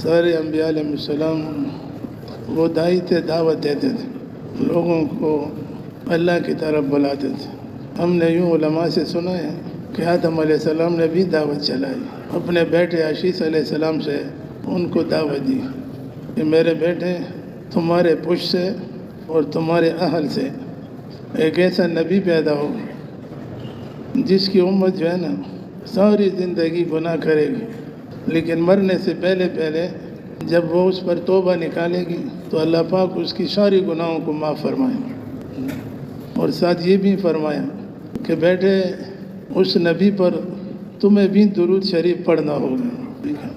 سارے انبیاء علیہ السلام وہ دائی تھے، دعوت دیتے تھے، لوگوں کو اللہ کی طرف بلاتے تھے۔ ہم نے یوں علماء سے سنا ہے کہ آدم علیہ السلام نے بھی دعوت چلائی، اپنے بیٹے عشیس علیہ السلام سے ان کو دعوت دی کہ میرے بیٹے تمہارے پشت سے اور تمہارے اہل سے ایک ایسا نبی پیدا ہو جس کی امت جو ہے نا ساری زندگی گناہ کرے گی، لیکن مرنے سے پہلے جب وہ اس پر توبہ نکالے گی تو اللہ پاک اس کی ساری گناہوں کو معاف فرمائے۔ اور ساتھ یہ بھی فرمایا کہ بیٹے اس نبی پر تمہیں بھی درود شریف پڑھنا ہوگا۔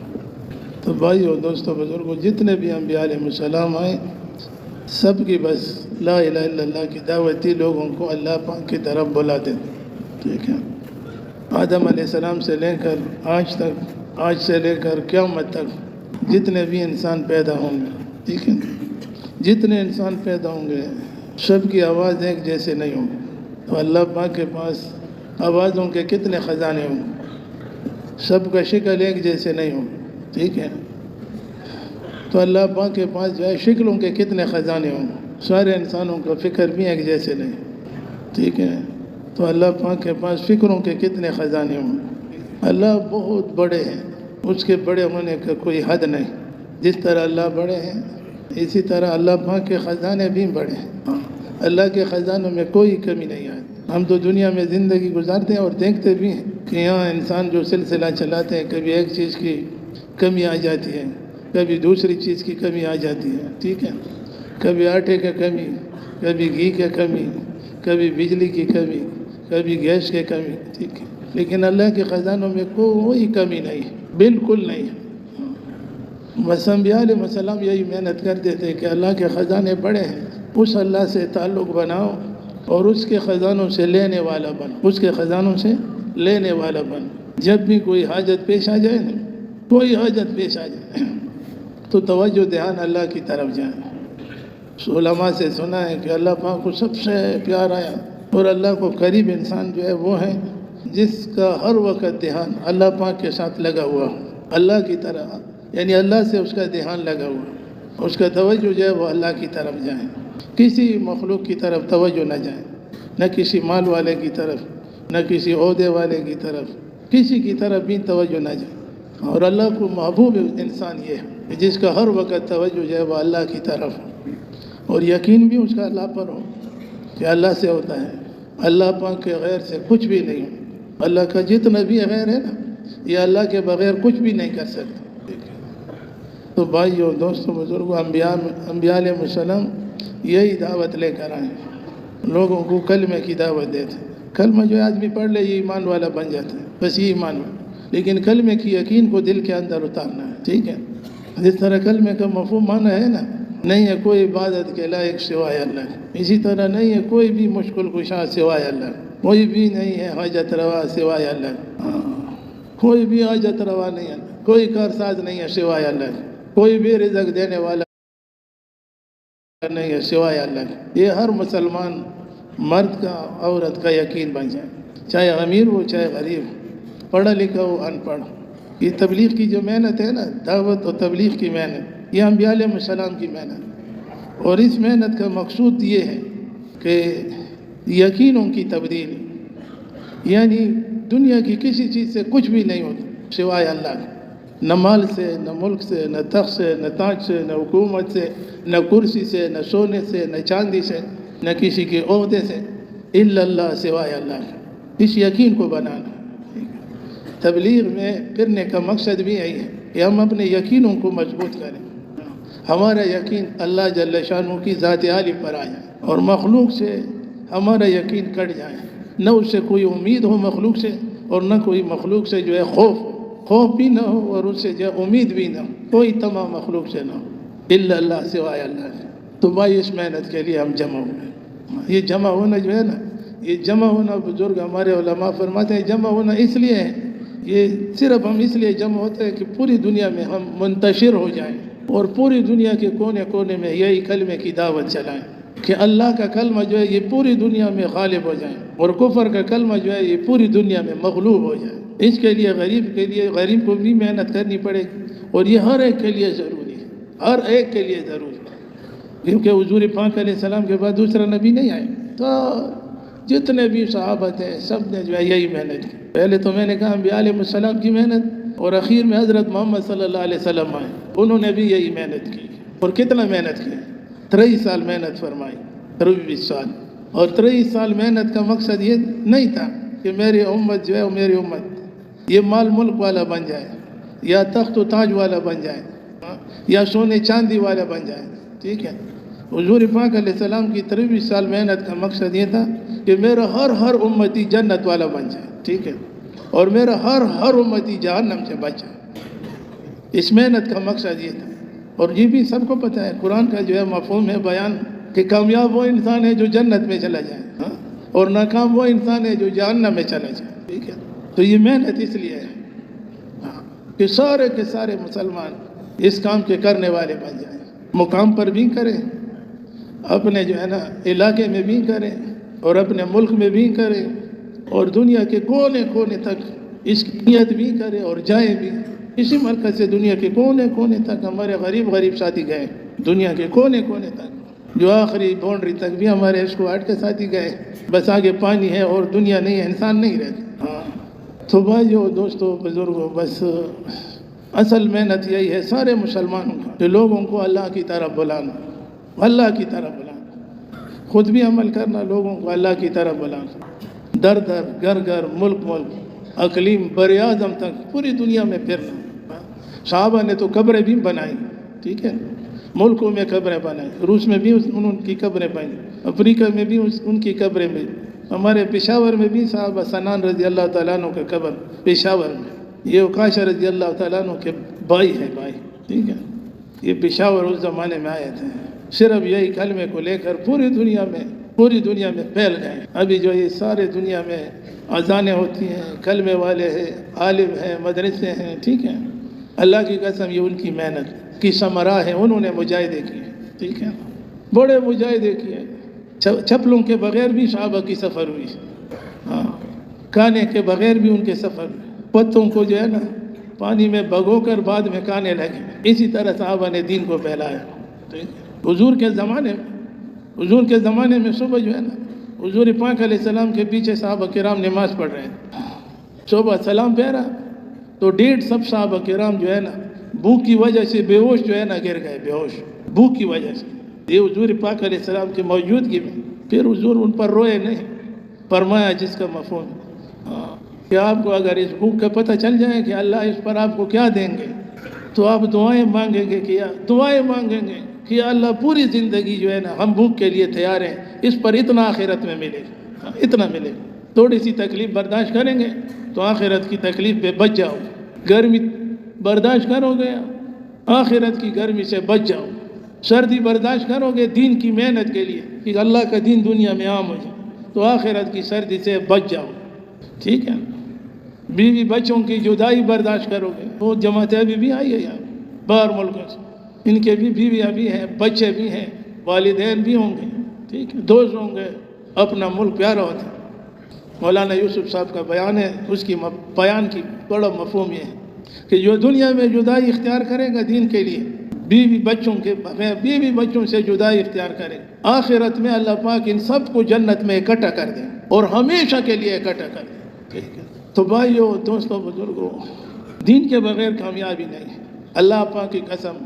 تو بھائیو، دوستو، بزرگوں، جتنے بھی انبیاء علیہ السلام آئے سب کی بس لا الہ الا اللہ کی دعوت تھی، لوگوں کو اللہ پاک کی طرف بلاتے تھے۔ ٹھیک ہے، آدم علیہ السلام سے لے کر آج سے لے کر قیامت تک جتنے بھی انسان پیدا ہوں گے، ٹھیک ہے، جتنے انسان پیدا ہوں گے سب کی آواز ایک جیسے نہیں ہوں گی۔ تو اللہ پاک کے پاس آوازوں کے کتنے خزانے ہوں گے، سب کا شکل ایک جیسے نہیں ہوں، ٹھیک ہے۔ تو اللہ پاک کے پاس جو ہے شکلوں کے کتنے خزانے ہوں گے، سارے انسانوں کا فکر بھی ایک جیسے نہیں، ٹھیک ہے۔ تو اللہ پاک کے پاس فکروں کے کتنے خزانے ہوں گے۔ اللہ بہت بڑے ہیں، اس کے بڑے ہونے کا کوئی حد نہیں۔ جس طرح اللہ بڑے ہیں اسی طرح اللہ پاک کے خزانے بھی بڑے ہیں۔ اللہ کے خزانوں میں کوئی کمی نہیں آتی۔ ہم تو دنیا میں زندگی گزارتے ہیں اور دیکھتے بھی ہیں کہ یہاں انسان جو سلسلہ چلاتے ہیں کبھی ایک چیز کی کمی آ جاتی ہے، کبھی دوسری چیز کی کمی آ جاتی ہے، ٹھیک ہے، کبھی آٹے کی کمی، کبھی گھی کی کمی، کبھی بجلی کی کمی، کبھی گیس کی کمی، ٹھیک ہے، لیکن اللہ کے خزانوں میں کوئی کمی نہیں، بالکل نہیں۔ بس انبیاء علیہ السلام یہی محنت کرتے تھے کہ اللہ کے خزانے بڑے ہیں، اس اللہ سے تعلق بناؤ اور اس کے خزانوں سے لینے والا بن، اس کے خزانوں سے لینے والا بن۔ جب بھی کوئی حاجت پیش آ جائے نا، کوئی حاجت پیش آ جائے تو توجہ دھیان اللہ کی طرف جائے۔ علماء سے سنا ہے کہ اللہ پاک کو سب سے پیارا ہے اور اللہ کو قریب انسان جو ہے وہ ہے جس کا ہر وقت دھیان اللہ پاک کے ساتھ لگا ہوا، اللہ کی طرح، یعنی اللہ سے اس کا دھیان لگا ہوا، اس کا توجہ جو ہے وہ اللہ کی طرف جائے، کسی مخلوق کی طرف توجہ نہ جائے، نہ کسی مال والے کی طرف، نہ کسی عہدے والے کی طرف، کسی کی طرف بھی توجہ نہ جائے۔ اور اللہ کو محبوب انسان یہ ہے جس کا ہر وقت توجہ جو ہے وہ اللہ کی طرف ہو اور یقین بھی اس کا اللہ پر ہو کہ اللہ سے ہوتا ہے، اللہ پاک کے غیر سے کچھ بھی نہیں ہو۔ اللہ کا جتنا بھی غیر ہے نا یہ اللہ کے بغیر کچھ بھی نہیں کر سکتا۔ تو بھائیو، دوستو، بزرگوں، انبیاء علیہ السلام یہی دعوت لے کر آئے، لوگوں کو کلمے کی دعوت دیتے۔ کلمہ جو آدمی پڑھ لے یہ ایمان والا بن جاتا ہے، بس یہ ایمان والا، لیکن کلمے کی یقین کو دل کے اندر اتارنا ہے، ٹھیک ہے۔ جس طرح کلمے کا مفہوم معنی ہے نا، نہیں ہے کوئی عبادت کے لائق سوائے اللہ، اسی طرح نہیں ہے کوئی بھی مشکل کشا سوائے اللہ، کوئی بھی نہیں ہے حاجت روا سوائے اللہ، کوئی بھی حاجت روا نہیں ہے، کوئی کارساز نہیں ہے سوائے اللہ، کوئی بھی رزق دینے والا نہیں ہے سوائے اللہ۔ یہ ہر مسلمان مرد کا عورت کا یقین بن جائے، چاہے امیر ہو چاہے غریب، پڑھا لکھا ہو ان پڑھ۔ یہ تبلیغ کی جو محنت ہے نا، دعوت و تبلیغ کی محنت، یہ انبیاء علیہ السلام کی محنت، اور اس محنت کا مقصود یہ ہے کہ یقینوں کی تبدیل، یعنی دنیا کی کسی چیز سے کچھ بھی نہیں ہوتا سوائے اللہ، نہ مال سے، نہ ملک سے، نہ تخت سے، نہ تاج سے، نہ حکومت سے، نہ کرسی سے، نہ سونے سے، نہ چاندی سے، نہ کسی کے عہدے سے، الا اللہ، سوائے اللہ۔ اس یقین کو بنانا، تبلیغ میں پھرنے کا مقصد بھی یہی ہے کہ ہم اپنے یقینوں کو مضبوط کریں، ہمارا یقین اللہ جل شانہ کی ذات عالی پر آ جائے اور مخلوق سے ہمارا یقین کٹ جائے، نہ اس سے کوئی امید ہو مخلوق سے، اور نہ کوئی مخلوق سے جو ہے خوف بھی نہ ہو، اور اس سے جو ہے امید بھی نہ ہو، کوئی تمام مخلوق سے نہ ہو، الا اللہ، سوائے اللہ۔ تو بھائی اس محنت کے لیے ہم جمع ہوئے۔ یہ جمع ہونا جو ہے نا، یہ جمع ہونا بزرگ ہمارے علماء فرماتے ہیں جمع ہونا اس لیے ہے، یہ صرف ہم اس لیے جمع ہوتے ہیں کہ پوری دنیا میں ہم منتشر ہو جائیں اور پوری دنیا کے کونے کونے میں یہی کلمے کی دعوت چلائیں کہ اللہ کا کلمہ جو ہے یہ پوری دنیا میں غالب ہو جائے اور کفر کا کلمہ جو ہے یہ پوری دنیا میں مغلوب ہو جائے۔ اس کے لیے غریب کو بھی محنت کرنی پڑے گی، اور یہ ہر ایک کے لیے ضروری ہے، ہر ایک کے لیے ضروری ہے، کیونکہ حضور پاک علیہ السلام کے بعد دوسرا نبی نہیں آئے۔ تو جتنے بھی صحابہ تھے سب نے جو ہے یہی محنت کی۔ پہلے تو میں نے کہا انبیاء علیہ السلام کی محنت، اور اخیر میں حضرت محمد صلی اللہ علیہ وسلم آئے، انہوں نے بھی یہی محنت کی۔ اور کتنا محنت کی؟ 23 سال محنت فرمائی، 23 سال۔ اور 23 سال محنت کا مقصد یہ نہیں تھا کہ میری امت جو ہے میری امت یہ مال ملک والا بن جائے، یا تخت و تاج والا بن جائے، یا سونے چاندی والا بن جائے، ٹھیک ہے۔ حضور پاک علیہ السلام کی 23 سال محنت کا مقصد یہ تھا کہ میرا ہر امتی جنت والا بن جائے، ٹھیک ہے، اور میرا ہر امتی جہنم سے بچ جائے۔ اس محنت کا مقصد یہ تھا، اور یہ بھی سب کو پتہ ہے، قرآن کا جو ہے مفہوم ہے بیان کہ کامیاب وہ انسان ہے جو جنت میں چلا جائے، اور ناکام وہ انسان ہے جو جہنم میں چلا جائے، ٹھیک ہے۔ تو یہ محنت اس لیے ہے کہ سارے کے سارے مسلمان اس کام کے کرنے والے بن جائیں، مقام پر بھی کریں، اپنے جو ہے نا علاقے میں بھی کریں، اور اپنے ملک میں بھی کریں، اور دنیا کے کونے کونے تک اس کی نیت بھی کریں اور جائیں بھی۔ اسی مرکز سے دنیا کے کونے کونے تک ہمارے غریب ساتھی گئے، دنیا کے کونے کونے تک، جو آخری باؤنڈری تک بھی ہمارے اسکواڈ کے ساتھی گئے، بس آگے پانی ہے اور دنیا نہیں ہے، انسان نہیں رہتے۔ تو بھائیو، دوستو، بزرگوں، بس اصل محنت یہی ہے سارے مسلمانوں کا کہ لوگوں کو اللہ کی طرف بلانا، اللہ کی طرف بلانا، خود بھی عمل کرنا، لوگوں کو اللہ کی طرف بلانا، در در، گھر گھر، ملک ملک، اقلیم، بر اعظم تک پوری دنیا میں پھرنا۔ صحابہ نے تو قبریں بھی بنائی، ٹھیک ہے، ملکوں میں قبریں بنائی، روس میں بھی ان کی قبریں بنائی، افریقہ میں بھی ان کی قبریں بھی، ہمارے پشاور میں بھی صحابہ سنان رضی اللہ تعالیٰ عنہ کے قبر پشاور میں، یہ عکاشہ رضی اللہ تعالیٰ عنہ کے بھائی ہے، بھائی، ٹھیک ہے، یہ پشاور اس زمانے میں آئے تھے، صرف یہی کلمے کو لے کر پوری دنیا میں پھیل گئے۔ ابھی جو یہ سارے دنیا میں اذانیں ہوتی ہیں، کلمے والے ہیں، عالم ہیں، مدرسے ہیں، ٹھیک ہے، اللہ کی قسم یہ ان کی محنت کی ثمرہ ہے، انہوں نے مجاہدے کیے، ٹھیک ہے، بڑے مجاہدے کیے، چپلوں کے بغیر بھی صحابہ کی سفر ہوئی، کانے کے بغیر بھی ان کے سفر، پتوں کو جو ہے نا پانی میں بھگو کر بعد میں کانے لگے، اسی طرح صحابہ نے دین کو پھیلایا۔ حضور کے زمانے میں صبح جو ہے نا حضور پاک علیہ السلام کے پیچھے صحابہ کرام نماز پڑھ رہے ہیں، صبح سلام پھیرا تو 150 صحابہ کرام جو ہے نا بھوک کی وجہ سے بے ہوش جو ہے نا گر گئے، بے ہوش بھوک کی وجہ سے، یہ حضور پاک علیہ السلام کی موجودگی میں۔ پھر حضور ان پر روئے نہیں، فرمایا جس کا مفہوم کہ آپ کو اگر اس بھوک کا پتہ چل جائے کہ اللہ اس پر آپ کو کیا دیں گے تو آپ دعائیں مانگیں گے کہ اللہ پوری زندگی جو ہے نا ہم بھوک کے لیے تیار ہیں، اس پر اتنا آخرت میں ملے گا، اتنا ملے گا، تھوڑی سی تکلیف برداشت کریں گے تو آخرت کی تکلیف پہ بچ جاؤ، گرمی برداشت کرو گے آخرت کی گرمی سے بچ جاؤ، سردی برداشت کرو گے دین کی محنت کے لیے کہ اللہ کا دین دنیا میں عام ہو جائے تو آخرت کی سردی سے بچ جاؤ، ٹھیک ہے۔ بیوی بچوں کی جدائی برداشت کرو گے، وہ جماعتیں ابھی بھی آئی ہے یہاں باہر ملکوں سے، ان کے بھی بیویاں بھی ہیں، بچے بھی ہیں، والدین بھی ہوں گے، ٹھیک ہے، دوست ہوں گے، اپنا ملک پیارا ہوتا ہے۔ مولانا یوسف صاحب کا بیان ہے، اس کی بیان کی بڑا مفہوم یہ ہے کہ جو دنیا میں جدائی اختیار کرے گا دین کے لیے، بیوی بچوں سے جدائی اختیار کرے، آخرت میں اللہ پاک ان سب کو جنت میں اکٹھا کر دے اور ہمیشہ کے لیے اکٹھا کر دے، ٹھیک ہے۔ تو بھائیو، دوستو، بزرگوں، دین کے بغیر کامیابی نہیں، اللہ پاک کی قسم،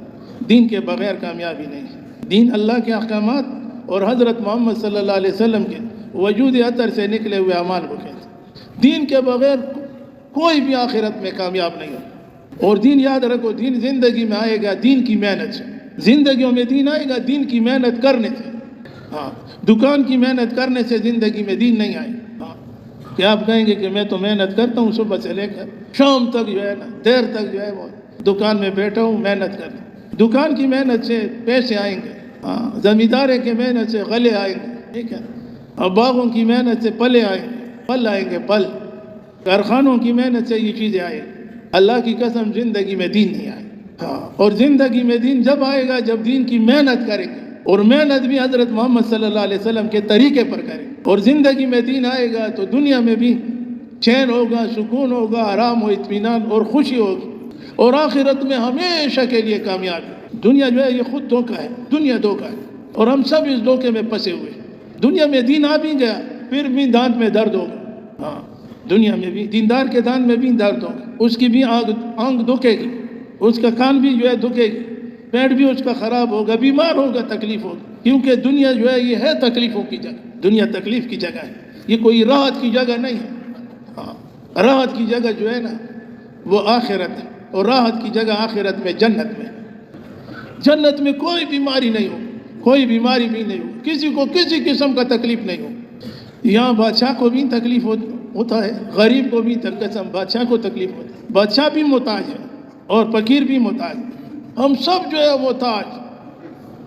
دین کے بغیر کامیابی نہیں۔ دین اللہ کے احکامات اور حضرت محمد صلی اللہ علیہ وسلم کے وجود اطہر سے نکلے ہوئے اعمال کو کہتے ہیں۔ دین کے بغیر کوئی بھی آخرت میں کامیاب نہیں ہو، اور دین یاد رکھو، دین زندگی میں آئے گا دین کی محنت سے، زندگیوں میں دین آئے گا دین کی محنت کرنے سے، دکان کی محنت کرنے سے زندگی میں دین نہیں آئے گا۔ کہ آپ کہیں گے کہ میں تو محنت کرتا ہوں صبح سے لے کر شام تک جو ہے نا دیر تک جو ہے وہ دکان میں بیٹھا ہوں محنت کرتا ہوں، دکان کی محنت سے پیسے آئیں گے، زمیندارے کی محنت سے غلے آئیں گے، ٹھیک ہے، اور باغوں کی محنت سے پل آئیں گے، کارخانوں کی محنت سے یہ چیزیں آئیں گی۔ اللہ کی قسم زندگی میں دین نہیں آئے، اور زندگی میں دین جب آئے گا جب دین کی محنت کریں گے، اور محنت بھی حضرت محمد صلی اللہ علیہ وسلم کے طریقے پر کریں، اور زندگی میں دین آئے گا تو دنیا میں بھی چین ہوگا، سکون ہوگا، آرام و اطمینان اور خوشی ہوگی، اور آخرت میں ہمیشہ کے لیے کامیابی۔ دنیا جو ہے یہ خود دھوکہ ہے، دنیا دھوکہ ہے، اور ہم سب اس دھوکے میں پھنسے ہوئے۔ دنیا میں دین آ بھی گیا پھر بھی دانت میں درد ہوگا۔ ہاں، دنیا میں بھی دیندار کے دانت میں بھی درد ہوگا، اس کی بھی آنکھ دکھے گی، اس کا کان بھی جو ہے دکھے گی، پیٹ بھی اس کا خراب ہوگا، بیمار ہوگا، تکلیف ہوگی، کیونکہ دنیا جو ہے یہ ہے تکلیفوں کی جگہ۔ دنیا تکلیف کی جگہ ہے، یہ کوئی راحت کی جگہ نہیں ہے۔ ہاں، راحت کی جگہ جو ہے نا وہ آخرت ہے، اور راحت کی جگہ آخرت میں جنت میں۔ جنت میں کوئی بیماری نہیں ہو، کوئی بیماری بھی نہیں ہو، کسی کو کسی قسم کا تکلیف نہیں ہو۔ یہاں بادشاہ کو بھی تکلیف ہوتا ہے، غریب کو بھی قسم بادشاہ کو تکلیف ہوتا ہے، بادشاہ بھی محتاج ہے اور فقیر بھی محتاج ہے، ہم سب جو ہے محتاج،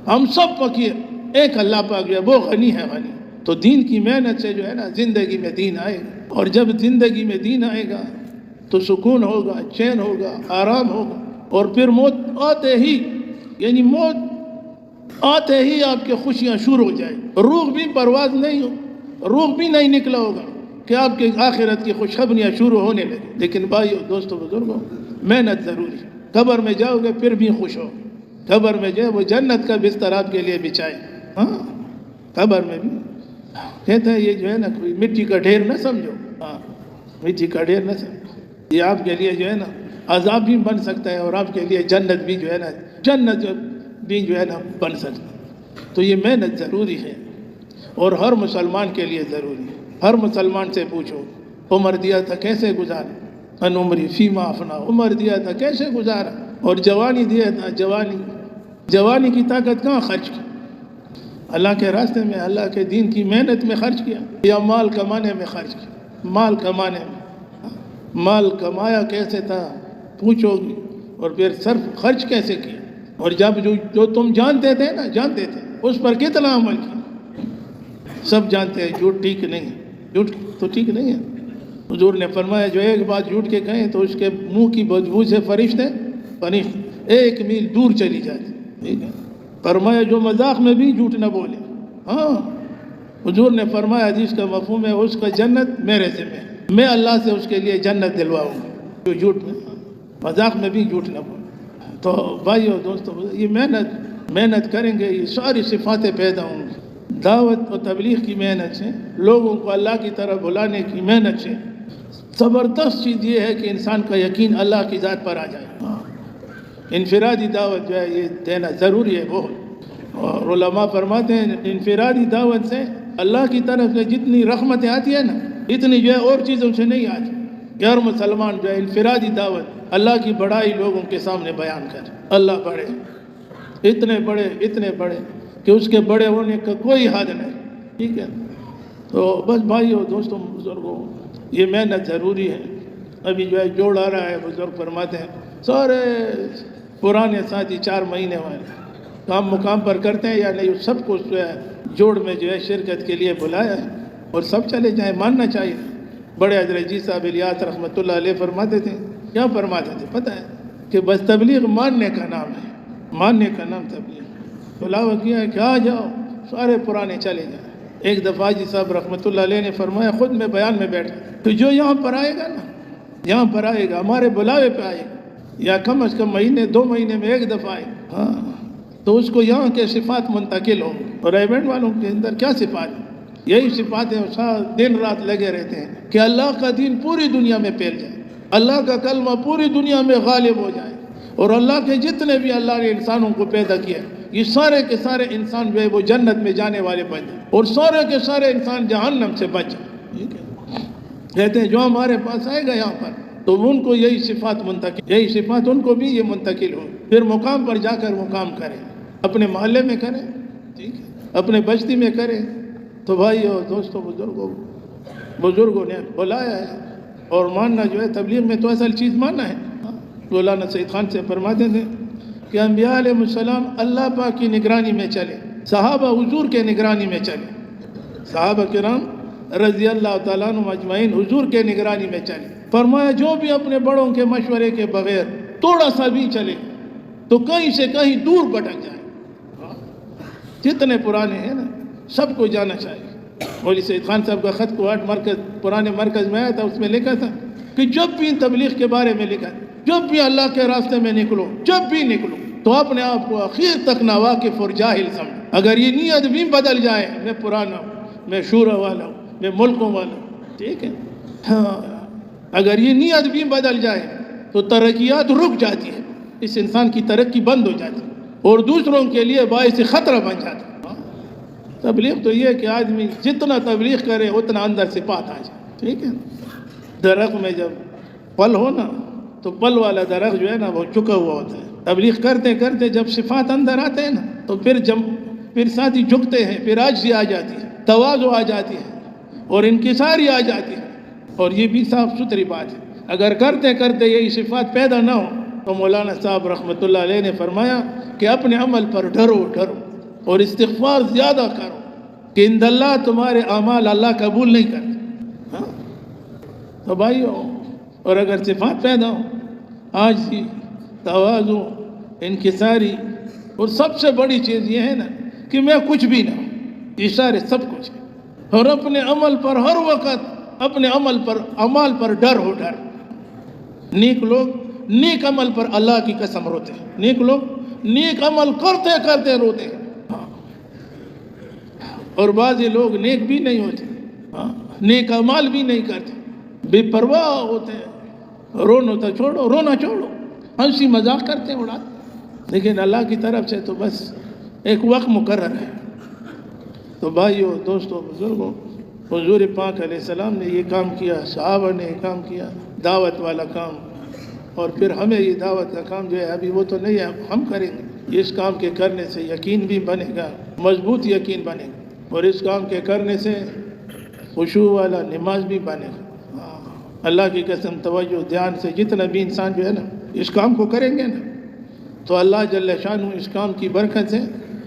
ہم سب فقیر، ایک اللہ پاک جو ہے وہ غنی ہے، غنی۔ تو دین کی محنت سے جو ہے نا زندگی میں دین آئے گا، اور جب زندگی میں دین آئے گا تو سکون ہوگا، چین ہوگا، آرام ہوگا، اور پھر موت آتے ہی، یعنی موت آتے ہی آپ کے خوشیاں شروع ہو جائیں، روح بھی پرواز نہیں ہو، روح بھی نہیں نکلا ہوگا کہ آپ کے آخرت کی خوشخبریاں شروع ہونے لگیں۔ لیکن بھائیو، دوستو، بزرگوں، محنت ضروری ہے۔ قبر میں جاؤ گے پھر بھی خوش ہو، قبر میں جو ہے وہ جنت کا بستر آپ کے لیے بچھائے۔ ہاں، قبر میں بھی کہتے ہیں یہ جو ہے نا کوئی مٹی کا ڈھیر نہ سمجھو، ہاں، مٹی کا ڈھیر نہ سمجھو، یہ آپ کے لیے جو ہے نا عذاب بھی بن سکتا ہے، اور آپ کے لیے جنت بھی جو ہے نا، جنت بھی جو ہے نا بن سکتا ہے۔ تو یہ محنت ضروری ہے، اور ہر مسلمان کے لیے ضروری ہے۔ ہر مسلمان سے پوچھو، عمر دیا تھا کیسے گزارا، ان عمری فیما افنا، عمر دیا تھا کیسے گزارا، اور جوانی دیا تھا، جوانی کی طاقت کہاں خرچ کی؟ اللہ کے راستے میں، اللہ کے دین کی محنت میں خرچ کیا، یا مال کمانے میں خرچ کیا؟ مال کمانے میں، مال کمایا کیسے تھا پوچھو گی، اور پھر صرف خرچ کیسے کیا، اور جب جو تم جانتے تھے نا، جانتے تھے اس پر کتنا عمل کیا؟ سب جانتے ہیں جھوٹ ٹھیک نہیں ہے، جھوٹ تو ٹھیک نہیں ہے۔ حضور نے فرمایا جو ایک بات جھوٹ کے کہیں تو اس کے منہ کی بدبو سے فرشتے ایک میل دور چلی جاتی، ٹھیک ہے۔ فرمایا جو مذاق میں بھی جھوٹ نہ بولے۔ ہاں، حضور نے فرمایا حدیث کا مفہوم ہے اس کا جنت میرے ذمہ ہے، میں اللہ سے اس کے لیے جنت دلواؤں گا جو جھوٹ میں، مذاق میں بھی جھوٹ نہ بولے۔ تو بھائیو، دوستو، یہ محنت کریں گے، یہ ساری صفاتیں پیدا ہوں گی۔ دعوت و تبلیغ کی محنت سے، لوگوں کو اللہ کی طرف بلانے کی محنت سے زبردست چیز یہ ہے کہ انسان کا یقین اللہ کی ذات پر آ جائے۔ انفرادی دعوت جو ہے یہ دینا ضروری ہے بہت، اور علماء فرماتے ہیں انفرادی دعوت سے اللہ کی طرف سے جتنی رحمتیں آتی ہیں نا، اتنی جو ہے اور چیزوں سے نہیں آتی۔ ہر مسلمان جو ہے انفرادی دعوت اللہ کی بڑائی لوگوں کے سامنے بیان کرے، اللہ بڑے، اتنے بڑے کہ اس کے بڑے ہونے کا کوئی حد نہیں، ٹھیک ہے۔ تو بس بھائیو، دوستوں، بزرگوں، یہ محنت ضروری ہے۔ ابھی جو ہے جوڑ آ رہا ہے، بزرگ فرماتے ہیں سارے پرانے ساتھی 4 مہینے والے کام مقام پر کرتے ہیں یا نہیں، سب کو جو ہے جوڑ میں جو ہے شرکت کے لیے بلایا ہے، اور سب چلے جائیں، ماننا چاہیے۔ بڑے حضرت جی صاحب الیاس رحمۃ اللہ علیہ فرماتے تھے، کیا فرماتے تھے پتہ ہے؟ کہ بس تبلیغ ماننے کا نام ہے، ماننے کا نام تبلیغ۔ بلاوا کیا ہے کہ آ جاؤ، سارے پرانے چلے جائیں۔ ایک دفعہ جی صاحب رحمۃ اللہ علیہ نے فرمایا، خود میں بیان میں بیٹھا تو جو یہاں پر آئے گا نا، یہاں پر آئے گا، ہمارے بلاوے پہ آئے گا، یا کم از کم مہینے 2 مہینے میں ایک دفعہ آئے، ہاں، تو اس کو یہاں کے صفات منتقل ہوں گے۔ اور ایونٹ والوں کے اندر کیا صفات ہیں؟ یہی صفات ہیں، دن رات لگے رہتے ہیں کہ اللہ کا دین پوری دنیا میں پھیل جائے، اللہ کا کلمہ پوری دنیا میں غالب ہو جائے، اور اللہ کے جتنے بھی اللہ نے انسانوں کو پیدا کیا، یہ سارے کے سارے انسان جو ہے وہ جنت میں جانے والے بن جائیں، اور سارے کے سارے انسان جہنم سے بچ جائیں، ٹھیک ہے۔ کہتے ہیں جو ہمارے پاس آئے گا یہاں پر تو ان کو یہی صفات منتقل، یہی صفات ان کو بھی یہ منتقل ہو، پھر مقام پر جا کر وہ کام کریں، اپنے محلے میں کریں، ٹھیک ہے، اپنے بستی میں کریں۔ تو بھائی اور دوستوں، بزرگوں نے بلایا ہے، اور ماننا جو ہے تبلیغ میں تو اصل چیز ماننا ہے۔ مولانا سید خان سے فرماتے تھے کہ انبیاء علیہ السلام اللہ پاک کی نگرانی میں چلے، صحابہ حضور کے نگرانی میں چلے، صحابہ کرام رضی اللہ تعالیٰ عنہم اجمعین حضور کے نگرانی میں چلے۔ فرمایا جو بھی اپنے بڑوں کے مشورے کے بغیر تھوڑا سا بھی چلے تو کہیں سے کہیں دور بھٹک جائے۔ جتنے پرانے ہیں نا سب کو جانا چاہیے۔ مولوی سید خان صاحب کا خط کو 8 مرکز پرانے مرکز میں آیا تھا، اس میں لکھا تھا کہ جب بھی تبلیغ کے بارے میں لکھا جب بھی اللہ کے راستے میں نکلو، جب بھی نکلو تو اپنے آپ کو آخر تک ناواقف اور جاہل سمجھ۔ اگر یہ نیت بھی بدل جائے، میں پرانا ہوں، میں شورا والا ہوں، میں ملکوں والا ہوں، ٹھیک ہے، ہاں، اگر یہ نیت بھی بدل جائے تو ترقیات رک جاتی ہے، اس انسان کی ترقی بند ہو جاتی ہے اور دوسروں کے لیے باعث خطرہ بن جاتا ہے۔ تبلیغ تو یہ ہے کہ آدمی جتنا تبلیغ کرے اتنا اندر سے پات آ جائے، ٹھیک ہے۔ درخت میں جب پھل ہو نا تو پھل والا درخت جو ہے نا وہ چکا ہوا ہوتا ہے، تبلیغ کرتے کرتے جب صفات اندر آتے ہیں نا تو پھر ساتھی جھکتے ہیں، پھر عاجزی آ جاتی ہے، تواضع آ جاتی ہے اور انکساری آ جاتی ہے، اور یہ بھی صاف ستھری بات ہے۔ اگر کرتے کرتے یہی صفات پیدا نہ ہو تو مولانا صاحب رحمۃ اللہ علیہ نے فرمایا کہ اپنے عمل پر ڈرو اور استغفار زیادہ کرو کہ ان اللہ تمہارے اعمال اللہ قبول نہیں کرتے۔ ہاں تو بھائیو، اور اگر صفات پیدا ہو، عاجزی، تواضع، انکساری، اور سب سے بڑی چیز یہ ہے نا کہ میں کچھ بھی نہ ہوں، یہ سارے سب کچھ ہے، اور اپنے عمل پر ہر وقت اپنے عمل پر ڈر۔ نیک لوگ نیک عمل پر اللہ کی قسم روتے ہیں، نیک لوگ نیک عمل کرتے کرتے روتے ہیں، اور بعض لوگ نیک بھی نہیں ہوتے، نیک عمل بھی نہیں کرتے، بے پرواہ ہوتے ہیں، رونا چھوڑو، ہنسی مذاق کرتے ہیں، اڑاتے، لیکن اللہ کی طرف سے تو بس ایک وقت مقرر ہے۔ تو بھائیو، دوستو، بزرگوں، حضور پاک علیہ السلام نے یہ کام کیا، صحابہ نے یہ کام کیا، دعوت والا کام، اور پھر ہمیں یہ دعوت کا کام جو ہے ابھی وہ تو نہیں ہے، ہم کریں گے۔ اس کام کے کرنے سے یقین بھی بنے گا، مضبوط یقین بنے گا، اور اس کام کے کرنے سے خشوع والا نماز بھی بنے گا۔ اللہ کی قسم، توجہ دھیان سے جتنا بھی انسان جو ہے نا اس کام کو کریں گے نا تو اللہ جل شانہ اس کام کی برکت سے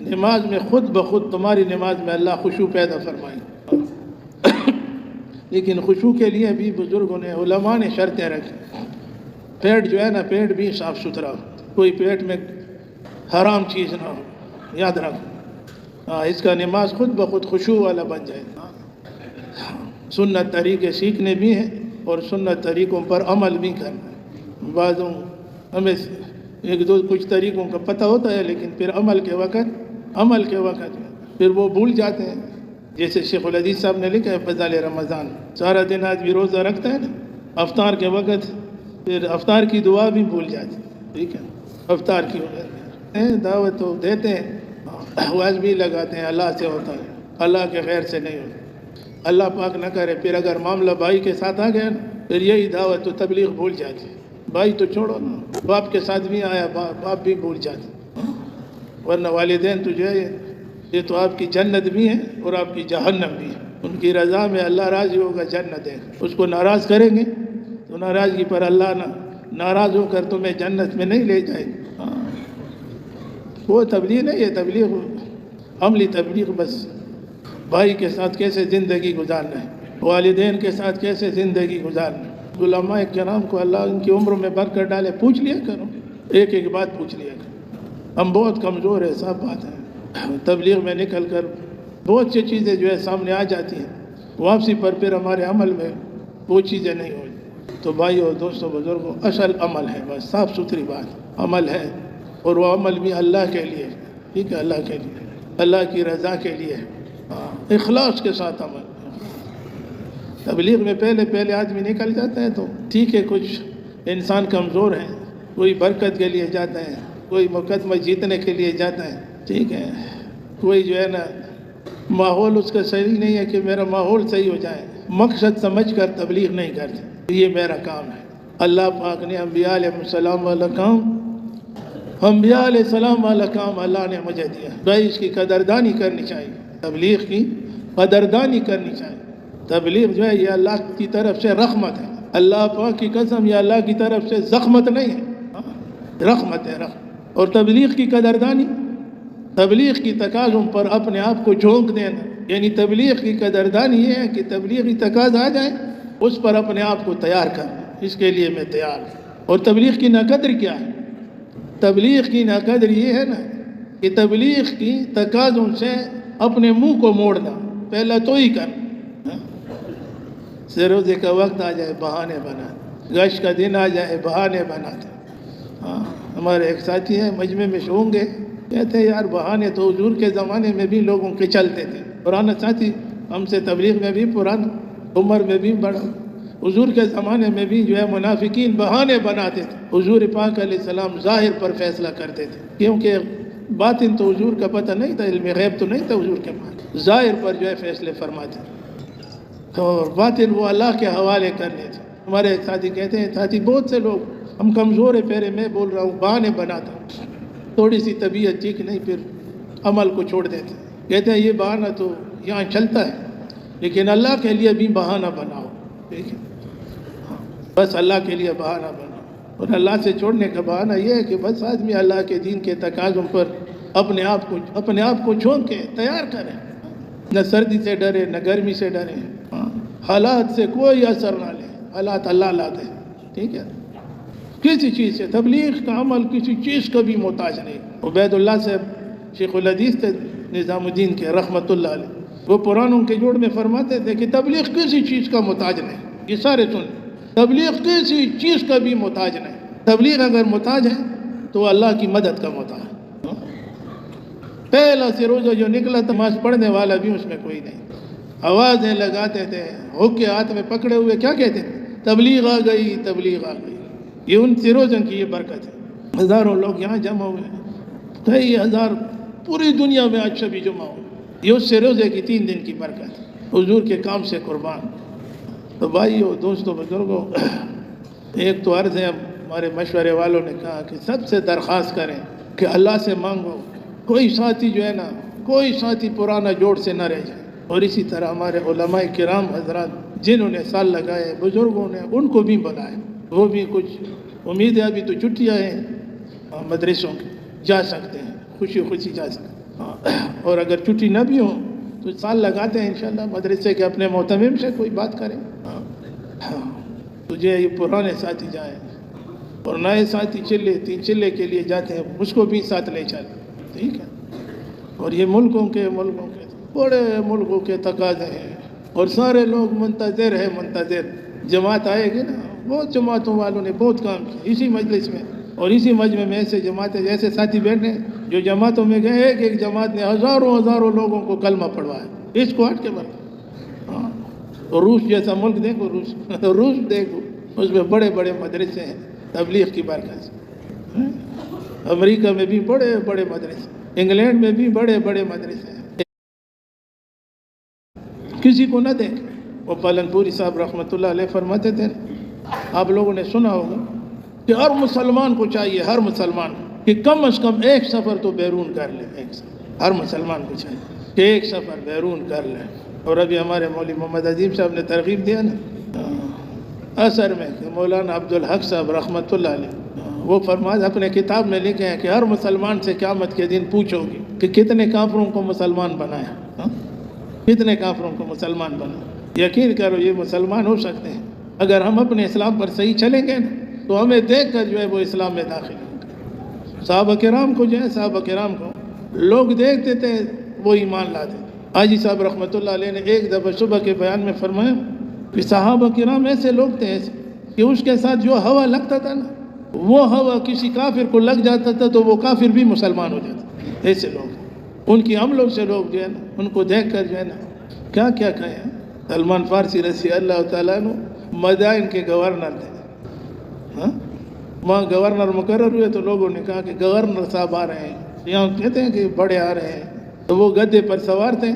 نماز میں خود بخود تمہاری نماز میں اللہ خشوع پیدا فرمائے۔ لیکن خشوع کے لیے بھی بزرگوں نے، علماء نے شرطیں رکھی۔ پیٹ جو ہے نا، پیٹ بھی صاف ستھرا ہو، کوئی پیٹ میں حرام چیز نہ ہو، یاد رکھو، اس کا نماز خود بخود خشوع والا بن جائے۔ سنت طریقے سیکھنے بھی ہیں اور سنت طریقوں پر عمل بھی کرنا ہے۔ بعضوں ہمیں ایک دو کچھ طریقوں کا پتہ ہوتا ہے، لیکن پھر عمل کے وقت پھر وہ بھول جاتے ہیں۔ جیسے شیخ الحدیث صاحب نے لکھا ہے فضائل رمضان، سارا دن آدمی روزہ رکھتا ہے نا، افطار کے وقت پھر افطار کی دعا بھی بھول جاتی ہے، ٹھیک ہے، افطار کی دعوت تو دیتے ہیں، واز بھی لگاتے ہیں، اللہ سے ہوتا ہے، اللہ کے خیر سے نہیں ہوتا۔ اللہ پاک نہ کرے پھر اگر معاملہ بھائی کے ساتھ آ گیا نا پھر یہی دعوت تو تبلیغ بھول جاتی ہے۔ بھائی تو چھوڑو نا، باپ کے ساتھ بھی آیا، باپ بھی بھول جاتے، ورنہ والدین تو جو ہے یہ تو آپ کی جنت بھی ہے اور آپ کی جہنم بھی ہے، ان کی رضا میں اللہ راضی ہوگا، جنت ہے، اس کو ناراض کریں گے تو ناراضگی پر اللہ ناراض ہو کر تمہیں جنت میں نہیں لے جائے گا۔ وہ تبلیغ نہیں ہے، تبلیغ عملی تبلیغ بس بھائی کے ساتھ کیسے زندگی گزارنا ہے، والدین کے ساتھ کیسے زندگی گزارنا ہے۔ علماء کرام کو اللہ ان کی عمر میں برکت ڈالے، پوچھ لیا کرو، ایک ایک بات پوچھ لیا کرو۔ ہم بہت کمزور ہیں، سب بات ہے، تبلیغ میں نکل کر بہت سی چیزیں جو ہے سامنے آ جاتی ہیں، واپسی پر پھر ہمارے عمل میں وہ چیزیں نہیں ہوتی۔ تو بھائیو، دوستو، بزرگوں، اصل عمل ہے، بس صاف ستھری بات عمل ہے، اور وہ عمل بھی اللہ کے لیے، ٹھیک ہے، اللہ کے لیے، اللہ کی رضا کے لیے، اخلاص کے ساتھ عمل۔ تبلیغ میں پہلے آدمی نکل جاتا ہے تو ٹھیک ہے، کچھ انسان کمزور ہیں، کوئی برکت کے لیے جاتا ہے، کوئی مقدمہ جیتنے کے لیے جاتا ہے، ٹھیک ہے، کوئی جو ہے نا ماحول اس کا صحیح نہیں ہے کہ میرا ماحول صحیح ہو جائے، مقصد سمجھ کر تبلیغ نہیں کرتے، یہ میرا کام ہے۔ اللہ پاک نے انبیاء علیہ السلام والا کام اللہ نے مجھے دیا، بھائی اس کی قدردانی کرنی چاہیے، تبلیغ کی قدردانی کرنی چاہیے۔ تبلیغ جو ہے یہ اللہ کی طرف سے رحمت ہے، اللہ پاک کی قسم، یہ اللہ کی طرف سے زخمت نہیں ہے، رحمت ہے، رحمت۔ اور تبلیغ کی قدردانی، تبلیغ کی تقاضوں پر اپنے آپ کو جھونک دینا، یعنی تبلیغ کی قدردانی یہ ہے کہ تبلیغی تقاضا آ جائے اس پر اپنے آپ کو تیار کرنا، اس کے لیے میں تیار ہوں۔ اور تبلیغ کی ناقدری کیا ہے؟ تبلیغ کی ناقدری یہ ہے نا کہ تبلیغ کی تقاضوں سے اپنے منہ کو موڑنا، پہلا تو ہی کر، روزے کا وقت آ جائے بہانے بنا، گشت کا دن آ جائے بہانے بناتے، ہاں ہمارے ایک ساتھی ہیں مجمع میں ہوں گے، کہتے ہیں یار بہانے تو حضور کے زمانے میں بھی لوگوں کے چلتے تھے. پرانا ساتھی ہم سے تبلیغ میں بھی پرانا، عمر میں بھی بڑا، حضور کے زمانے میں بھی جو ہے منافقین بہانے بناتے تھے. حضور پاک علیہ السلام ظاہر پر فیصلہ کرتے تھے، کیونکہ باطن تو حضور کا پتہ نہیں تھا، علم غیب تو نہیں تھا حضور کے پاس. ظاہر پر جو ہے فیصلے فرماتے تو باطن وہ اللہ کے حوالے کر لیتے. ہمارے ساتھی کہتے ہیں ساتھی بہت سے لوگ ہم کمزور پھیرے میں بول رہا ہوں بہانے بناتا ہوں، تھوڑی سی طبیعت ٹھیک نہیں پھر عمل کو چھوڑ دیتے. کہتے ہیں یہ بہانہ تو یہاں چلتا ہے لیکن اللہ کے لیے بھی بہانہ بناؤ، ٹھیک ہے، بس اللہ کے لیے بہانہ بناؤ. اور اللہ سے چھوڑنے کا بہانہ یہ ہے کہ بس آدمی اللہ کے دین کے تقاضوں پر اپنے آپ کو جھونک کے تیار کرے، نہ سردی سے ڈرے نہ گرمی سے ڈرے، حالات سے کوئی اثر نہ لے، حالات اللہ لاتے ہیں، ٹھیک ہے. کسی چیز سے تبلیغ کا عمل کسی چیز کا بھی محتاج نہیں. عبید اللہ صاحب شیخ الحدیث تھے نظام الدین کے رحمۃ اللہ علیہ، وہ پرانوں کے جوڑ میں فرماتے تھے کہ تبلیغ کسی چیز کا محتاج نہیں. یہ سارے سن، تبلیغ کسی چیز کا بھی محتاج نہیں. تبلیغ اگر محتاج ہے تو اللہ کی مدد کا محتاج ہے. پہلا سے روزہ جو نکلا تھا نماز پڑھنے والا بھی اس میں کوئی نہیں. آوازیں لگاتے تھے، حق کے ہاتھ میں پکڑے ہوئے کیا کہتے تھے؟ تبلیغ آ گئی، تبلیغ آ گئی. یہ ان سروزن کی یہ برکت ہے. ہزاروں لوگ یہاں جمع ہوئے ہیں، کئی ہزار پوری دنیا میں آج سبھی جمع ہوئے. یہ اس سے روزے کی 3 دن کی برکت، حضور کے کام سے قربان. تو بھائیو، دوستوں، بزرگوں، ایک تو عرض ہے، ہمارے مشورے والوں نے کہا کہ سب سے درخواست کریں کہ اللہ سے مانگو کوئی ساتھی جو ہے نا، کوئی ساتھی پرانا جوڑ سے نہ رہ جائے. اور اسی طرح ہمارے علماء کرام حضرات جنہوں نے سال لگائے، بزرگوں نے، ان کو بھی بلائے. وہ بھی کچھ امید ہے، ابھی تو چھٹیاں ہیں مدرسوں کی، جا سکتے ہیں، خوشی خوشی جا سکتے ہیں. اور اگر چھٹی نہ بھی ہو تو سال لگاتے ہیں انشاءاللہ مدرسے کے اپنے محتمم سے کوئی بات کریں. تجھے یہ پرانے ساتھی جائیں اور نئے ساتھی تین چلے کے لیے جاتے ہیں، اس کو بھی ساتھ لے چلیں، ٹھیک ہے. اور یہ ملکوں کے بڑے ملکوں کے تقاضے ہیں اور سارے لوگ منتظر ہیں، منتظر. جماعت آئے گی نا، بہت جماعتوں والوں نے بہت کام کیا اسی مجلس میں اور اسی مجمع میں. ایسے جماعتیں جیسے ساتھی بیٹھے جو جماعتوں میں گئے، ایک جماعت نے ہزاروں لوگوں کو کلمہ پڑھوایا. اس کو ہٹ کے بڑھ. ہاں، روس جیسا ملک دیکھو، روس دیکھو، اس میں بڑے بڑے مدرسے ہیں تبلیغ کی برکت سے. امریکہ میں بھی بڑے بڑے مدرسے، انگلینڈ میں بھی بڑے بڑے مدرسے ہیں. کسی کو نہ دیکھ. وہ پالن پوری صاحب رحمۃ اللہ علیہ فرماتے تھے، آپ لوگوں نے سنا ہوگا کہ ہر مسلمان کو چاہیے، ہر مسلمان کہ کم از کم ایک سفر تو بیرون کر لے. ہر مسلمان کو چاہیے کہ ایک سفر بیرون کر لے. اور ابھی ہمارے مولوی محمد عظیم صاحب نے ترغیب دیا نا اثر میں کہ مولانا عبدالحق صاحب رحمۃ اللہ علیہ، وہ فرماتے اپنے کتاب میں لکھے ہیں کہ ہر مسلمان سے قیامت کے دن پوچھو گی کہ کتنے کافروں کو مسلمان بنایا، کتنے کافروں کو مسلمان بنا. یقین کرو یہ مسلمان ہو سکتے ہیں اگر ہم اپنے اسلام پر صحیح چلیں گے نا، تو ہمیں دیکھ کر جو ہے وہ اسلام میں داخل ہوں گے. صحابہ کرام کو جو ہے، صحابہ کرام کو لوگ دیکھتے تھے وہ ایمان لاتے. حاجی صاحب رحمۃ اللہ علیہ نے ایک دفعہ صبح کے بیان میں فرمایا کہ صحابہ کرام ایسے لوگ تھے ایسے کہ اس کے ساتھ جو ہوا لگتا تھا نا، وہ ہوا کسی کافر کو لگ جاتا تھا تو وہ کافر بھی مسلمان ہو جاتا. ایسے لوگ، ان کی عملوں سے لوگ جو ہے نا، ان کو دیکھ کر جو ہے نا کیا کیا کہیں. سلمان فارسی رضی اللہ تعالیٰ عنہ مدائن کے گورنر تھے. وہاں گورنر مقرر ہوئے تو لوگوں نے کہا کہ گورنر صاحب آ رہے ہیں. یہاں کہتے ہیں کہ بڑے آ رہے ہیں. تو وہ گدے پر سوار تھے،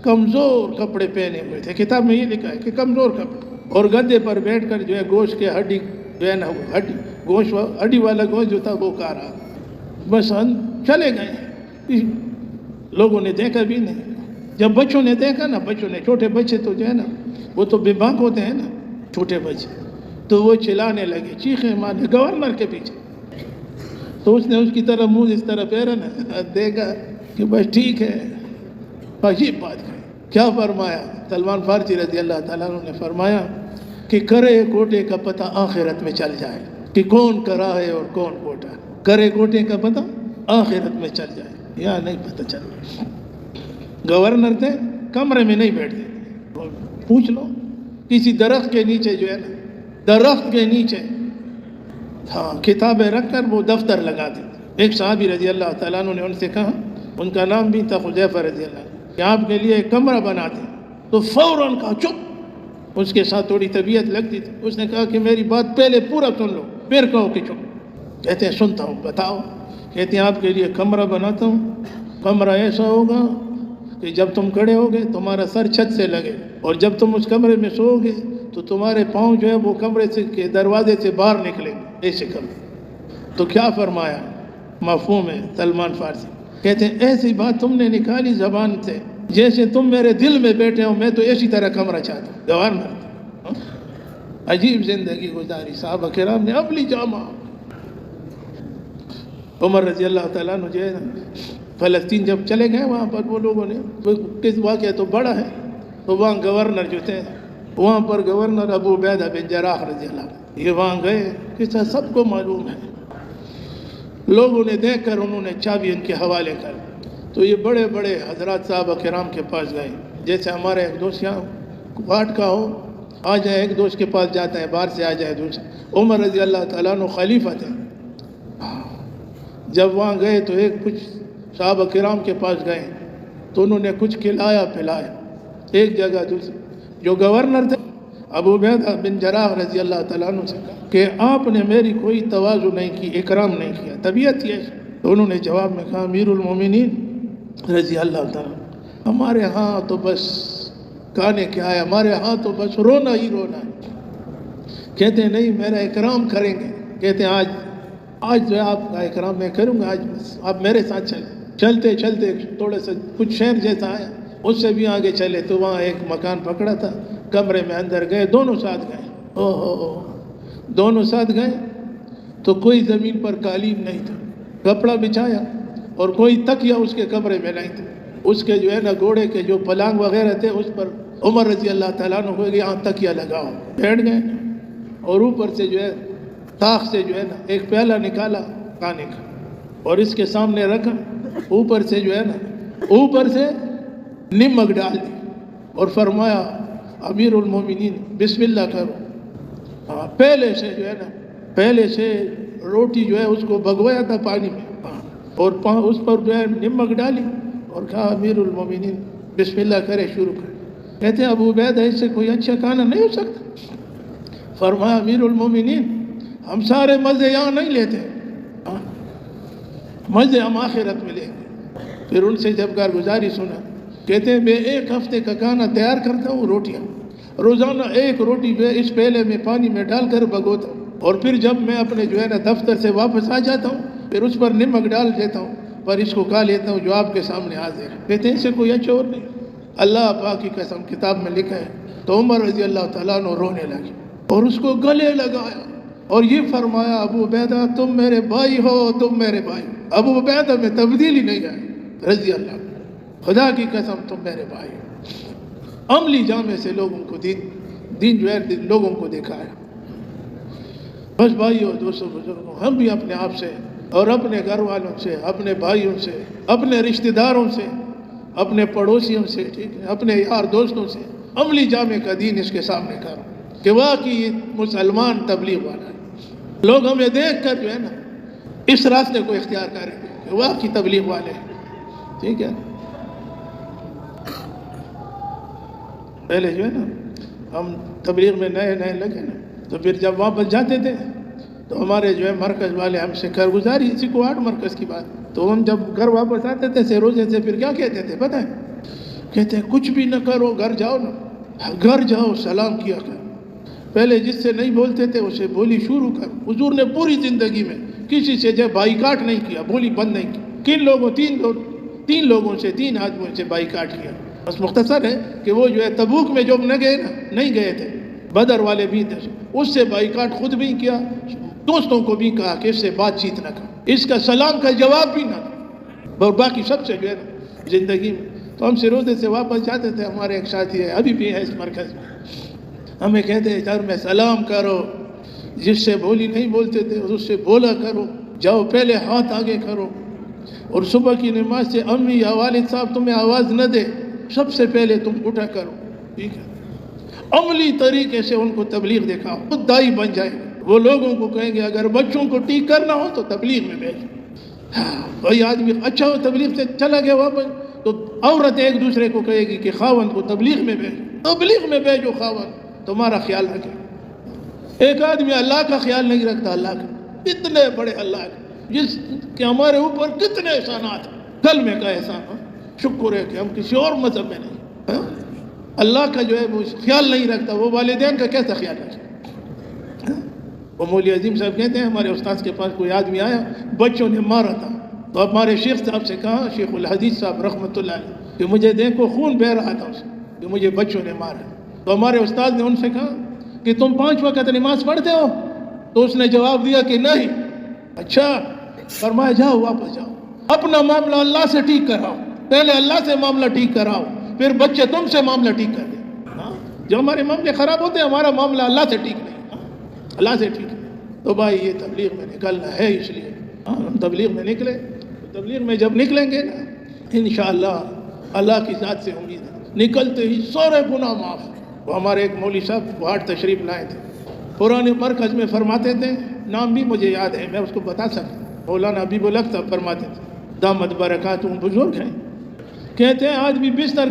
کمزور کپڑے پہنے ہوئے تھے. کتاب میں یہ لکھا ہے کہ کمزور کپڑے، اور گدے پر بیٹھ کر جو ہے گوشت کے ہڈی جو ہے نا، ہڈی والا گوشت جو تھا وہ کھا رہا. بس ہم چلے گئے، لوگوں نے دیکھا بھی نہیں. جب بچوں نے دیکھا نا، بچوں نے، چھوٹے بچے تو جو ہے نا وہ تو بے باک ہوتے ہیں نا چھوٹے بچے، تو وہ چلانے لگے، چیخیں مارنے گورنر کے پیچھے. تو اس نے اس کی طرف منہ اس طرح پھیرا نا، دیکھا کہ بس ٹھیک ہے. عجیب بات ہے، کیا فرمایا سلمان فارسی رضی اللہ تعالیٰ عنہ نے فرمایا کہ کرے کوٹے کا پتہ آخرت میں چل جائے کہ کون کرا ہے اور کون کوٹا. کرے کوٹے کا پتہ آخرت میں چل جائے، یہاں نہیں پتہ چل. گورنر تھے، کمرے میں نہیں بیٹھتے. پوچھ لو کسی درخت کے نیچے جو ہے نا، درخت کے نیچے ہاں کتابیں رکھ کر وہ دفتر لگا دیتے. ایک صحابی رضی اللہ تعالیٰ عنہ نے ان سے کہا، ان کا نام بھی تھا حذیفہ رضی اللہ عنہ، کہ آپ کے لیے ایک کمرہ بنا دیں. تو فوراً کہا چپ. اس کے ساتھ تھوڑی طبیعت لگتی تھی. اس نے کہا کہ میری بات پہلے پورا سن لو پھر کہو کہ چپ. کہتے ہیں سنتا ہوں بتاؤ. کہتے ہیں آپ کے لیے کمرہ بناتا ہوں. کمرہ ایسا ہوگا کہ جب تم کھڑے ہوگے تمہارا سر چھت سے لگے، اور جب تم اس کمرے میں سو گے تو تمہارے پاؤں جو ہے وہ کمرے سے کے دروازے سے باہر نکلیں گے. ایسے کرو. تو کیا فرمایا؟ مفہوم ہے سلمان فارسی. کہتے ہیں ایسی بات تم نے نکالی زبان سے جیسے تم میرے دل میں بیٹھے ہو. میں تو اسی طرح کمرہ چاہتا ہوں. گورنر عجیب زندگی گزاری صحابہ کرام نے. عملی جامہ. عمر رضی اللہ تعالیٰ عنہ جو ہے فلسطین جب چلے گئے وہاں پر وہ لوگوں نے کس واقعہ تو بڑا ہے. تو وہاں گورنر جو تھے وہاں پر گورنر ابو عبیدہ بن جراح رضی اللہ عنہ یہ وہاں گئے. قصہ سب کو معلوم ہے. لوگوں نے دیکھ کر انہوں نے چابی ان کے حوالے کر. تو یہ بڑے بڑے حضرات صحابہ کرام کے پاس گئے. جیسے ہمارے ایک دوست یہاں واٹ کا ہو آ جائے ایک دوست کے پاس جاتا ہے باہر سے آ جائے دوسرا. عمر رضی اللہ تعالیٰ عنہ خلیفہ تھے. جب وہاں گئے تو ایک کچھ صحابہ کرام کے پاس گئے تو انہوں نے کچھ کھلایا پلایا. ایک جگہ دوسری جو گورنر تھے ابو عبیدہ بن جراح رضی اللہ تعالیٰ عنہ سے کہا کہ آپ نے میری کوئی تواضع نہیں کی، اکرام نہیں کیا، طبیعت یہ. تو انہوں نے جواب میں کہا امیر المومنین رضی اللہ تعالیٰ ہمارے ہاں تو بس کہنے کیا ہے، ہمارے ہاں تو بس رونا ہی رونا ہے. کہتے ہیں نہیں میرا اکرام کریں گے. کہتے ہیں آج جو ہے آپ کا اکرام میں کروں گا. آج بس آپ میرے ساتھ چلیں. چلتے چلتے تھوڑے سے کچھ شہر جیسا آیا اس سے بھی آگے چلے تو وہاں ایک مکان پکڑا تھا. کمرے میں اندر گئے دونوں ساتھ گئے. دونوں ساتھ گئے تو کوئی زمین پر قالین نہیں تھا. کپڑا بچھایا اور کوئی تکیہ اس کے کمرے میں نہیں تھا. اس کے جو ہے نا گھوڑے کے جو پلانگ وغیرہ تھے اس پر عمر رضی اللہ تعالیٰ عنہ کو یہاں تکیہ لگاؤ. بیٹھ گئے اور اوپر سے جو ہے طاق سے جو ہے نا ایک پیالہ نکالا کھانے کا اور اس کے سامنے رکھا. اوپر سے جو ہے نا اوپر سے نمک ڈال دی اور فرمایا امیر المومنین بسم اللہ کرو. پہلے سے جو ہے نا پہلے سے روٹی جو ہے اس کو بھگوایا تھا پانی میں اور اس پر جو ہے نمک ڈالی اور کہا امیر المومنین بسم اللہ کرے شروع کرے. کہتے ہیں ابو عبیدہ اس سے کوئی اچھا کھانا نہیں ہو سکتا. فرمایا امیر المومنین ہم سارے مزے یہاں نہیں لیتے، مزے ہم آخرت میں لیں گے. پھر ان سے جب کارگزاری سنا کہتے ہیں میں ایک ہفتے کا کھانا تیار کرتا ہوں. روٹیاں روزانہ ایک روٹی جو ہے اس پیلے میں پانی میں ڈال کر بھگوتا ہوں اور پھر جب میں اپنے جو ہے نا دفتر سے واپس آ جاتا ہوں پھر اس پر نمک ڈال دیتا ہوں پر اس کو کھا لیتا ہوں جو آپ کے سامنے حاضر ہے. کہتے ہیں اس سے کوئی اچھا اور نہیں. اللہ پاک کی قسم کتاب میں لکھا ہے. تو عمر رضی اللہ تعالیٰ عنہ رونے لگے اور اس کو گلے لگایا اور یہ فرمایا ابو عبیدہ تم میرے بھائی ہو، تم میرے بھائی. ابو عبیدہ میں تبدیلی نہیں آئی رضی اللہ. خدا کی قسم تم میرے بھائی. عملی جامع سے لوگوں کو دین جو ہے لوگوں کو دکھایا. بس بھائیو دوستوں بزرگوں ہم بھی اپنے آپ سے اور اپنے گھر والوں سے اپنے بھائیوں سے اپنے رشتہ داروں سے اپنے پڑوسیوں سے ٹھیک ہے اپنے یار دوستوں سے عملی جامع کا دین اس کے سامنے کرو کہ واقعی مسلمان تبلیغ والا ہے. لوگ ہمیں دیکھ کر جو ہے نا اس راستے کو اختیار کریں گے کہ واقعی تبلیغ والے ہیں. ٹھیک ہے. پہلے جو ہے نا ہم تبلیغ میں نئے لگے نا تو پھر جب واپس جاتے تھے تو ہمارے جو ہے مرکز والے ہم سے کارگزاری اسی کو 8 مرکز کی بات. تو ہم جب گھر واپس آتے تھے سے روزے سے پھر کیا کہتے تھے پتہ ہے؟ کہتے ہیں کچھ بھی نہ کرو گھر جاؤ نا گھر جاؤ سلام کیا کر. پہلے جس سے نہیں بولتے تھے اسے بولی شروع کر. حضور نے پوری زندگی میں کسی سے جو بائیکاٹ نہیں کیا، بولی بند نہیں کی. کن لوگوں 3 لوگوں سے 3 آدمیوں سے بائیکاٹ کیا. بس مختصر ہے کہ وہ جو ہے تبوک میں جو نہیں گئے تھے بدر والے بھی تھے اس سے بائیکاٹ خود بھی کیا، دوستوں کو بھی کہا کہ اس سے بات چیت نہ کرو، اس کا سلام کا جواب بھی نہ دو. اور باقی سب سے جو ہے نا زندگی میں تو ہم سے روزے سے واپس جاتے تھے. ہمارے ایک ساتھی ہے ابھی بھی ہے اس مرکز میں، ہمیں کہتے ہیں گھر میں سلام کرو، جس سے بولی نہیں بولتے تھے اس سے بولا کرو، جاؤ پہلے ہاتھ آگے کرو اور صبح کی نماز سے امی یا والد صاحب تمہیں آواز نہ دے سب سے پہلے تم اٹھا کرو. ٹھیک ہے. عملی طریقے سے ان کو تبلیغ دکھاؤ، خود دائی بن جائے. وہ لوگوں کو کہیں گے اگر بچوں کو ٹھیک کرنا ہو تو تبلیغ میں بھیجو. کوئی آدمی اچھا ہو تبلیغ سے چلا گیا واپس تو عورت ایک دوسرے کو کہے گی کہ خاوند کو تبلیغ میں بھیجو, تبلیغ میں بھیجو خاوند تمہارا خیال رکھے. ایک آدمی اللہ کا خیال نہیں رکھتا, اللہ کا اتنے بڑے اللہ کے جس کے ہمارے اوپر کتنے احسانات ہیں. کلمے کا احسان, شکر ہے کہ ہم کسی اور مذہب میں نہیں. اللہ کا جو ہے وہ خیال نہیں رکھتا, وہ والدین کا کیسا خیال رکھے. وہ مولوی عظیم صاحب کہتے ہیں ہمارے استاذ کے پاس کوئی آدمی آیا, بچوں نے مارا تھا, تو ہمارے شیخ صاحب سے کہا, شیخ الحدیث صاحب رحمۃ اللہ علیہ, کہ مجھے دیکھو خون بہہ رہا تھا اس کہ مجھے بچوں نے مارا. تو ہمارے استاذ نے ان سے کہا کہ تم 5 وقت نماز پڑھتے ہو؟ تو اس نے جواب دیا کہ نہیں. اچھا, فرمایا جاؤ واپس جاؤ, اپنا معاملہ اللہ سے ٹھیک کراؤ. پہلے اللہ سے معاملہ ٹھیک کراؤ, پھر بچے تم سے معاملہ ٹھیک کر دیں. جو ہمارے معاملے خراب ہوتے ہیں ہمارا معاملہ اللہ سے ٹھیک نہیں, اللہ سے ٹھیک ہے. تو بھائی یہ تبلیغ میں نکلنا ہے, اس لیے ہم تبلیغ میں نکلے. تبلیغ میں جب نکلیں گے نا انشاءاللہ اللہ کی ذات سے امید ہے نکلتے ہی سارے گناہ معاف. وہ ہمارے ایک مولوی صاحب گوہاٹ تشریف لائے تھے, پرانے مرکز میں فرماتے تھے, نام بھی مجھے یاد ہے, میں اس کو بتا سکتا. مولانا حبیب الحق صاحب فرماتے تھے دامت برکاتہم, بزرگ ہیں, کہتے ہیں آج بھی بستر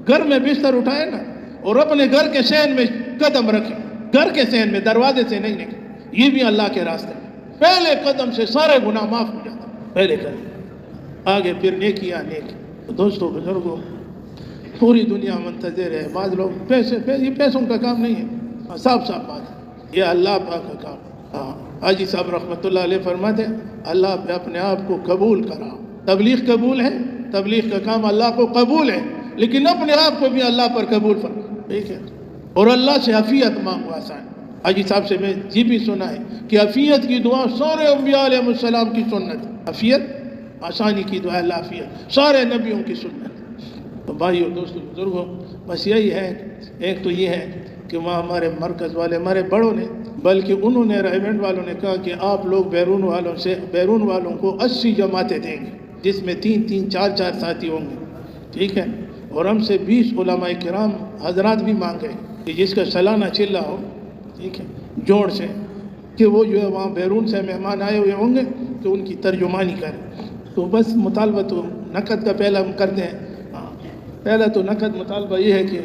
گھر میں بستر اٹھائے نا اور اپنے گھر کے صحن میں قدم رکھے, گھر کے صحن میں, دروازے سے نہیں نکلے, یہ بھی اللہ کے راستے میں. پہلے قدم سے سارے گناہ معاف ہو جاتے, پہلے قدم, آگے پھر نیکیاں نیکی. دوستوں بزرگوں, پوری دنیا منتظر ہے. بعض لوگ یہ پیسوں کا کام نہیں ہے, صاف صاف بات ہے, یہ اللہ پاک کا کام. حاجی صاحب رحمۃ اللہ علیہ فرماتے ہیں اللہ پہ اپنے آپ کو قبول کراؤ. تبلیغ قبول ہے, تبلیغ کا کام اللہ کو قبول ہے, لیکن اپنے آپ کو بھی اللہ پر قبول فرماؤ, ٹھیک ہے. اور اللہ سے عافیت مانگو. آسان حاجی صاحب سے میں یہ بھی سنا ہے کہ عافیت کی دعا سارے انبیاء علیہ السلام کی سنت. عافیت, آسانی کی دعا اللہ عافیت, سارے نبیوں کی سنت. تو بھائی اور دوستوں بزرگوں, بس یہی ہے. ایک تو یہ ہے کہ وہاں ہمارے مرکز والے, ہمارے بڑوں نے, بلکہ انہوں نے, ریونٹ والوں نے کہا کہ آپ لوگ بیرون والوں کو 80 جماعتیں دیں گے, جس میں 3-3, 4-4 ساتھی ہوں گے, ٹھیک ہے. اور ہم سے 20 علماء کرام حضرات بھی مانگے کہ جس کا سالانہ چلہ ہو, ٹھیک ہے, جوڑ سے, کہ وہ جو ہے وہاں بیرون سے مہمان آئے ہوئے ہوں گے تو ان کی ترجمانی کریں. تو بس مطالبہ تو نقد کا پہلا ہم کرتے ہیں. پہلا تو نقد مطالبہ یہ ہے کہ